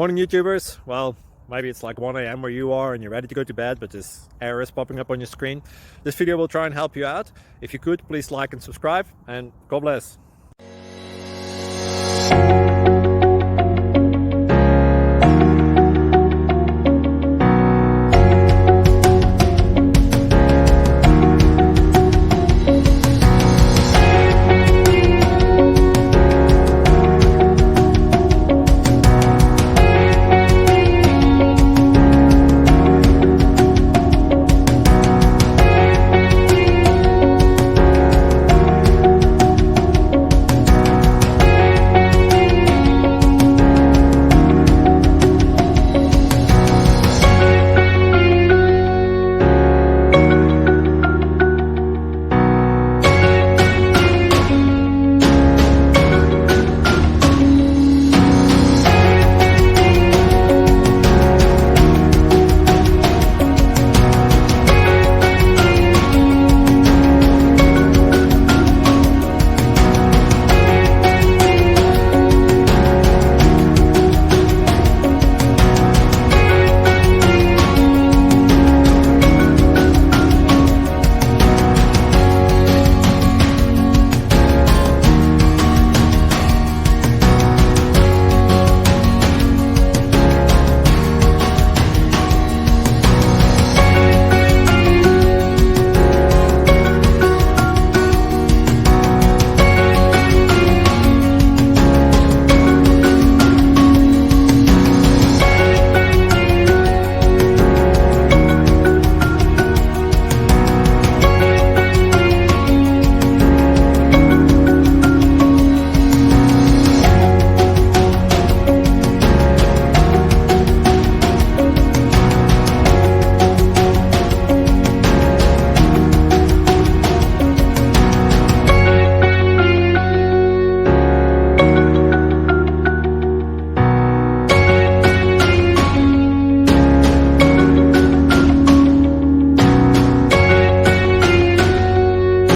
Morning YouTubers. Well, maybe it's like 1 a.m. where you are and you're ready to go to bed, but this error is popping up on your screen. This video will try and help you out. If you could, please like and subscribe, and God bless.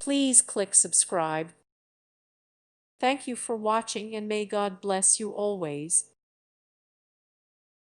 Please click subscribe. Thank you for watching, and may God bless you always.